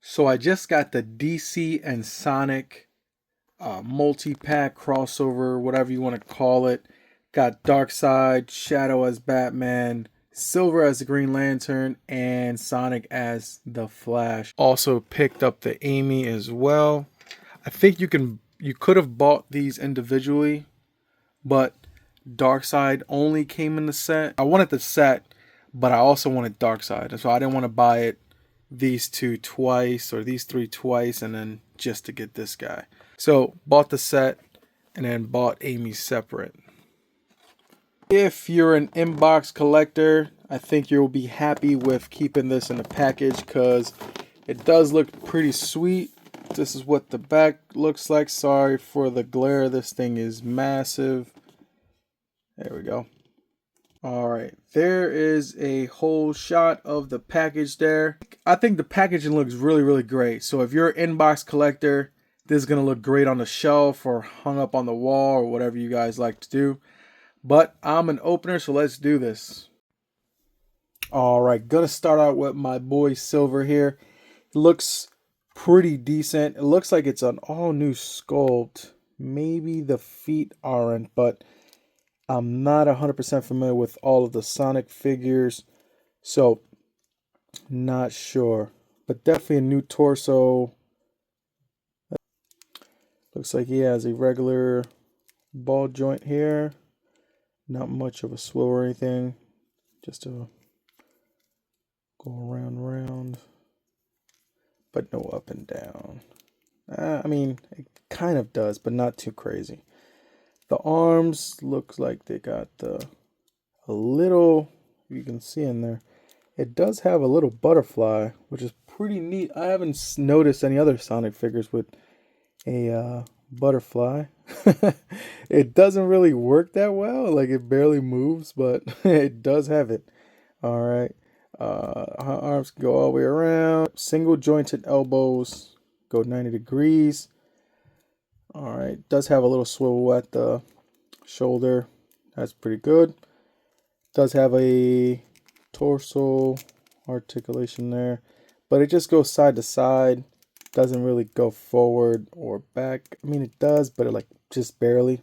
So I just got the DC and Sonic multi-pack crossover, whatever you want to call it. Got Darkseid, Shadow as Batman, Silver as the Green Lantern, and Sonic as the Flash. Also picked up the Amy as well. I think you could have bought these individually, but Darkseid only came in the set. I wanted the set, but I also wanted Darkseid, so I didn't want to buy it these two twice or these three twice and then just to get this guy. So bought the set and then bought Amy separate. If you're an inbox collector, I think you'll be happy with keeping this in the package because it does look pretty sweet. This is what the back looks like. Sorry for the glare. This thing is massive. There we go. All right, there is a whole shot of the package there. I think the packaging looks really, really great. So if you're an inbox collector, this is going to look great on the shelf or hung up on the wall or whatever you guys like to do. But I'm an opener, so let's do this. All right, gonna start out with my boy Silver here. It looks pretty decent. It looks like it's an all new sculpt. Maybe the feet aren't, but I'm not 100% familiar with all of the Sonic figures, so not sure. But definitely a new torso. Looks like he has a regular ball joint here. Not much of a swivel or anything. Just to go around. But no up and down. I mean, it kind of does, but not too crazy. The arms looks like they got a little, you can see in there, it does have a little butterfly, which is pretty neat. I haven't noticed any other Sonic figures with a butterfly. It doesn't really work that well, like it barely moves, but it does have it. All right, arms can go all the way around. Single jointed elbows go 90 degrees. All right, does have a little swivel at the shoulder. That's pretty good. Does have a torso articulation there, but it just goes side to side. Doesn't really go forward or back. I mean, it does, but it like just barely.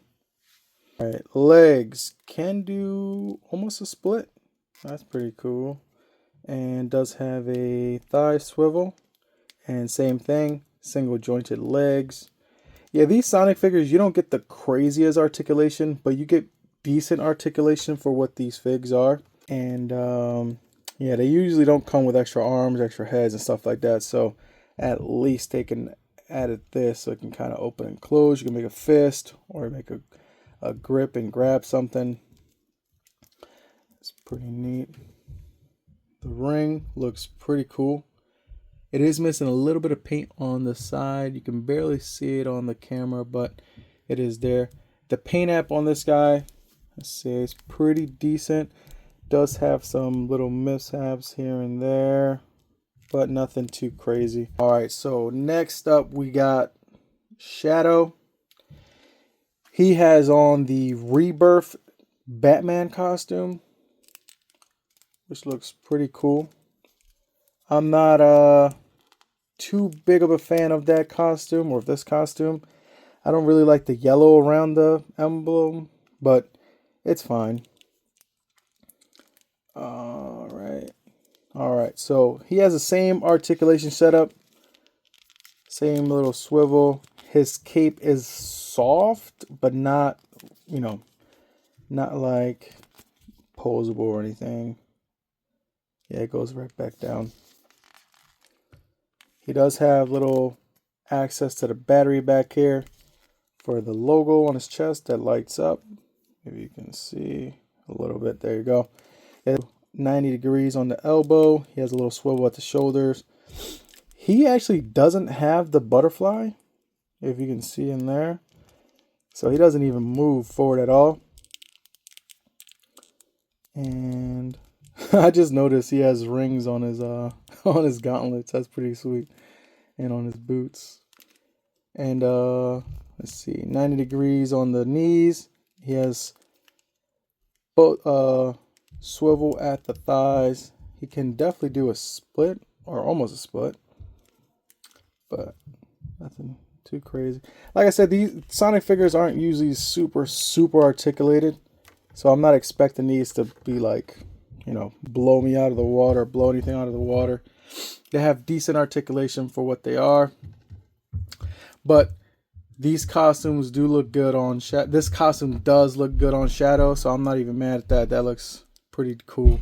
All right, legs can do almost a split. That's pretty cool. And does have a thigh swivel. And same thing, single jointed legs. Yeah, these Sonic figures, you don't get the craziest articulation, but you get decent articulation for what these figs are. And yeah, they usually don't come with extra arms, extra heads, and stuff like that. So at least they can add this so it can kind of open and close. You can make a fist or make a grip and grab something. It's pretty neat. The ring looks pretty cool. It is missing a little bit of paint on the side. You can barely see it on the camera, but it is there. The paint app on this guy, let's see, it's pretty decent. Does have some little mishaps here and there, but nothing too crazy. All right, so next up we got Shadow. He has on the Rebirth Batman costume, which looks pretty cool. I'm not too big of a fan of that costume or this costume. I don't really like the yellow around the emblem, but it's fine. All right, so he has the same articulation setup, same little swivel. His cape is soft, but not, not like posable or anything. Yeah, it goes right back down. He does have little access to the battery back here for the logo on his chest that lights up. Maybe you can see a little bit. There you go. 90 degrees on the elbow. He has a little swivel at the shoulders. He actually doesn't have the butterfly, if you can see in there. So he doesn't even move forward at all. And I just noticed he has rings on his on his gauntlets. That's pretty sweet. And on his boots. And let's see, 90 degrees on the knees. He has both swivel at the thighs. He can definitely do a split or almost a split. but nothing too crazy. Like I said, these Sonic figures aren't usually super articulated, so I'm not expecting these to be like, you know, blow me out of the water, blow anything out of the water. They have decent articulation for what they are, but these costumes do look good on Shadow. This costume does look good on Shadow, so I'm not even mad at that. That looks pretty cool.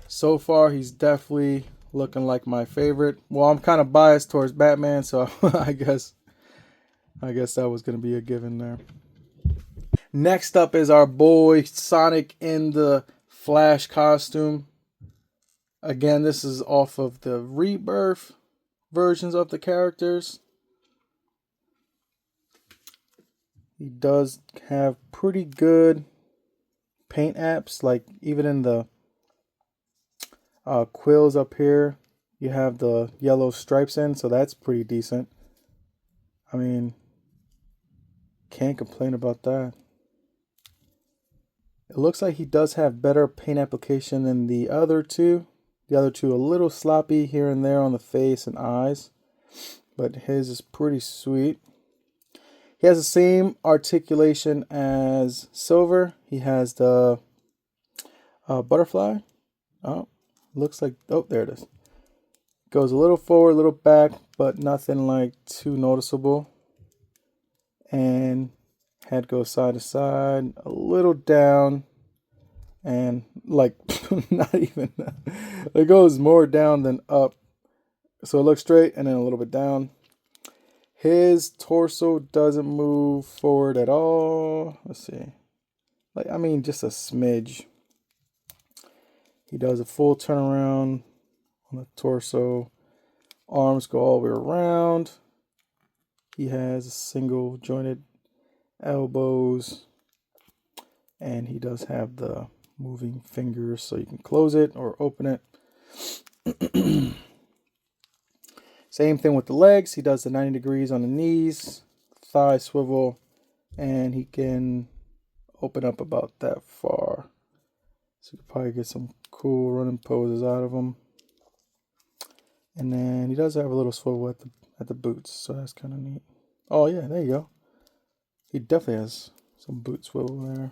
So far, he's definitely looking like my favorite. Well, I'm kind of biased towards Batman, so I guess that was going to be a given there. Next up is our boy Sonic in the Flash costume. Again, this is off of the Rebirth versions of the characters. He does have pretty good paint apps, like even in the quills up here, you have the yellow stripes in, so that's pretty decent. I mean, can't complain about that. It looks like he does have better paint application than the other two. The other two a little sloppy here and there on the face and eyes, but his is pretty sweet. He has the same articulation as Silver. He has the butterfly. Oh, looks like, oh, there it is. Goes a little forward, a little back, but nothing like too noticeable. And head goes side to side, a little down, and like not even, it goes more down than up. So it looks straight and then a little bit down. His torso doesn't move forward at all. Let's see. Like, I mean, just a smidge. He does a full turnaround on the torso. Arms go all the way around. He has single jointed elbows. And he does have the moving fingers so you can close it or open it. Same thing with the legs. He does the 90 degrees on the knees, thigh swivel, and he can open up about that far. So you can probably get some cool running poses out of him. And then he does have a little swivel at the boots, so that's kind of neat. Oh yeah, there you go. He definitely has some boot swivel there,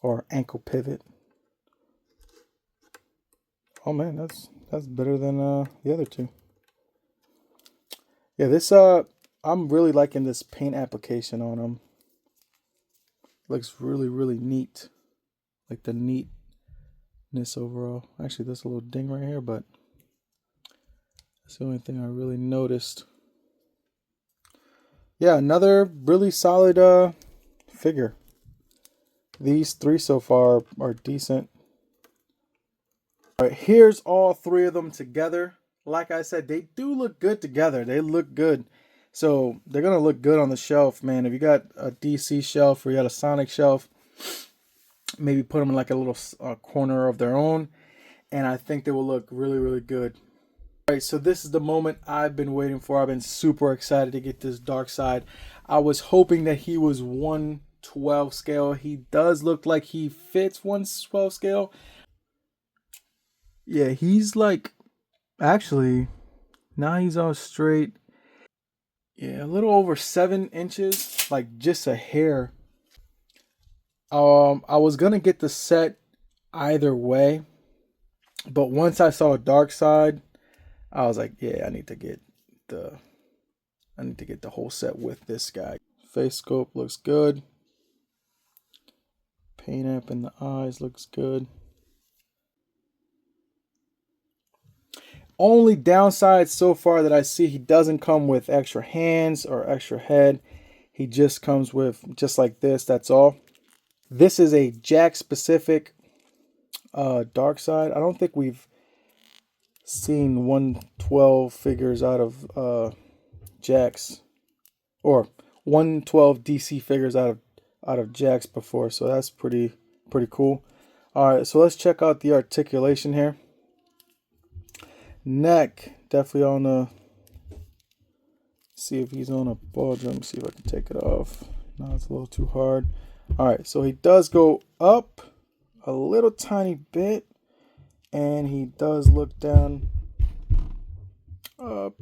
or ankle pivot. Oh man, that's better than the other two. Yeah, this I'm really liking this paint application on him. Looks really neat. Like the neatness overall. Actually, there's a little ding right here, but that's the only thing I really noticed. Yeah, another really solid figure. These three so far are decent. All right, here's all three of them together. Like I said, they do look good together. They look good. So they're going to look good on the shelf, man. If you got a DC shelf or you got a Sonic shelf, maybe put them in like a little corner of their own. And I think they will look really good. All right, so this is the moment I've been waiting for. I've been super excited to get this Darkseid. I was hoping that he was 1/12 scale. He does look like he fits 1/12 scale. Yeah, he's like... Actually, now he's all straight. Yeah, a little over 7 inches, like just a hair. I was gonna get the set either way, but once I saw Darkseid, I was like, yeah, I need to get the whole set with this guy. Face sculpt looks good. Paint up in the eyes looks good. Only downside so far that I see, he doesn't come with extra hands or extra head. He just comes with just like this, that's all. This is a Jack specific Darkseid. I don't think we've seen 1/12 figures out of Jack's, or 1/12 DC figures out of Jack's before, so that's pretty cool. All right, so let's check out the articulation here. Neck, definitely on a, see if he's on a ball joint. See if I can take it off. No, it's a little too hard. All right, so he does go up a little tiny bit, and he does look down a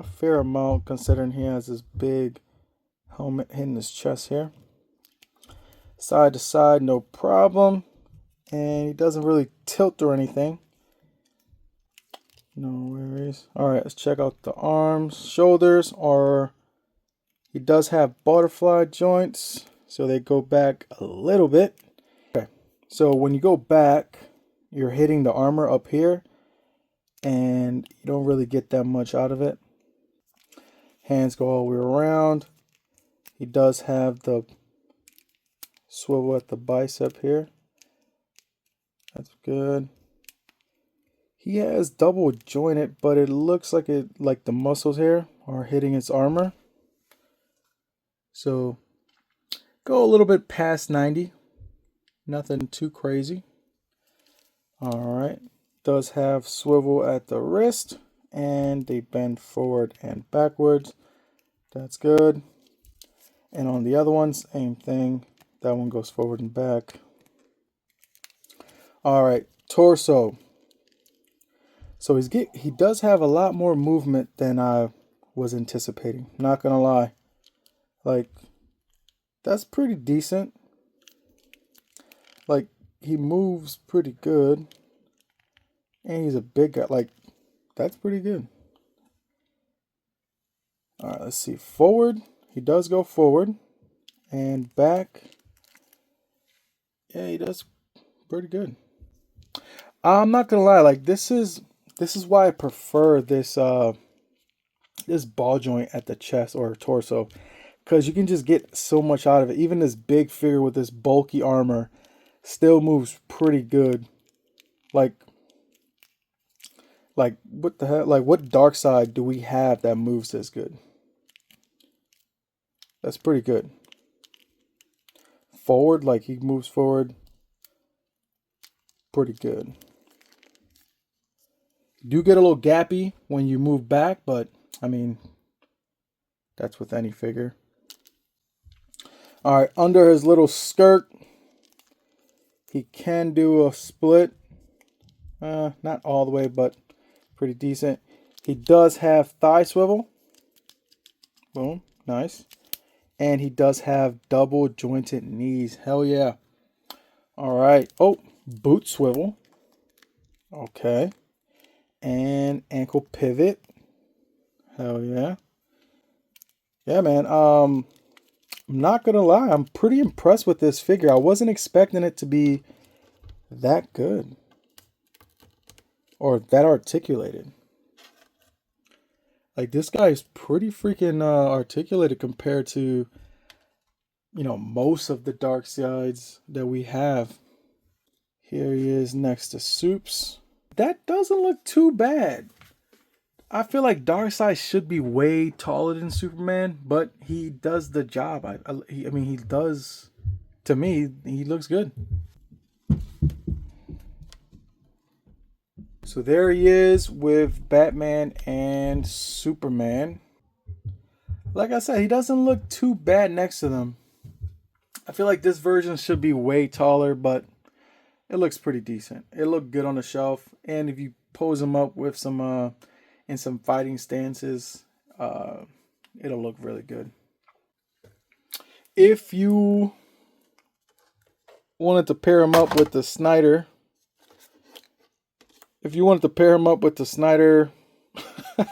fair amount considering he has this big helmet hitting his chest here. Side to side, no problem. And he doesn't really tilt or anything. No worries. Alright, let's check out the arms. Shoulders are... He does have butterfly joints, so they go back a little bit. Okay, so when you go back, you're hitting the armor up here, and you don't really get that much out of it. Hands go all the way around. He does have the swivel at the bicep here. That's good. He has double jointed, but it looks like the muscles here are hitting its armor. So go a little bit past 90. Nothing too crazy. Alright. Does have swivel at the wrist, and they bend forward and backwards. That's good. And on the other one, same thing. That one goes forward and back. Alright, torso. So he does have a lot more movement than I was anticipating. Not gonna lie. Like, that's pretty decent. Like, he moves pretty good. And he's a big guy. Like, that's pretty good. Alright, let's see. Forward. He does go forward. And back. Yeah, he does pretty good. I'm not gonna lie, like this is why I prefer this this ball joint at the chest or torso. Because you can just get so much out of it. Even this big figure with this bulky armor still moves pretty good. Like what the hell? Like, what dark side do we have that moves this good? That's pretty good. Forward, like he moves forward pretty good. You do get a little gappy when you move back, but I mean, that's with any figure. All right, under his little skirt, he can do a split. Not all the way, but pretty decent. He does have thigh swivel. Boom, nice. And he does have double jointed knees. Hell yeah. All right. Oh, boot swivel. Okay. And ankle pivot. Hell yeah. Yeah, man. I'm not gonna lie, I'm pretty impressed with this figure. I wasn't expecting it to be that good or that articulated. Like, this guy is pretty freaking articulated compared to, you know, most of the dark sides that we have. Here he is next to Soups. That doesn't look too bad. I feel like Darkseid should be way taller than Superman, but he does the job. I mean, he does. To me, he looks good. So there he is with Batman and Superman. Like I said, he doesn't look too bad next to them. I feel like this version should be way taller, but it looks pretty decent. It looked good on the shelf, and if you pose him up with some in some fighting stances, it'll look really good. If you wanted to pair him up with the Snyder,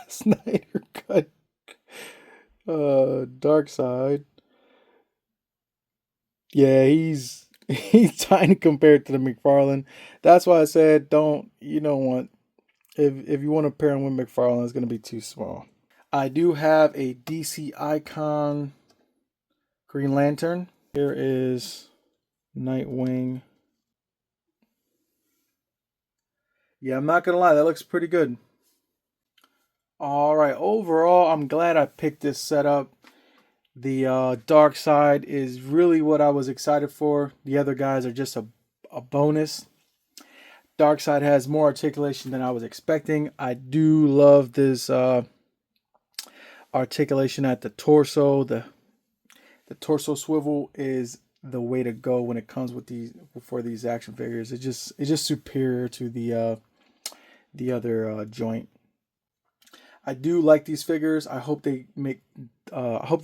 Snyder cut Darkseid, yeah, he's tiny compared to the McFarlane. That's why I said you don't want, if you want to pair him with McFarlane, it's going to be too small. I do have a DC Icon Green Lantern. Here is Nightwing. Yeah, I'm not going to lie, that looks pretty good. All right, overall, I'm glad I picked this setup. The Darkseid is really what I was excited for. The other guys are just a bonus. Darkseid has more articulation than I was expecting. I do love this articulation at the torso. The torso swivel is the way to go when it comes with these action figures. It's just superior to the other joint. I do like these figures. I hope they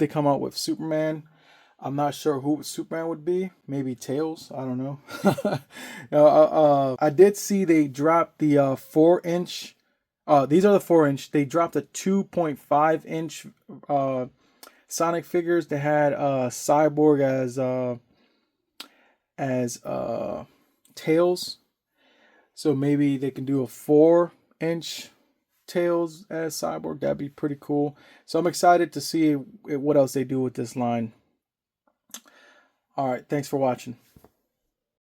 come out with Superman. I'm not sure who Superman would be. Maybe Tails. I don't know. I did see they dropped the 4-inch. These are the 4-inch. They dropped a 2.5-inch Sonic figures. They had Cyborg as Tails. So maybe they can do a 4-inch Tails as Cyborg. That'd be pretty cool. So I'm excited to see what else they do with this line. All right, thanks for watching.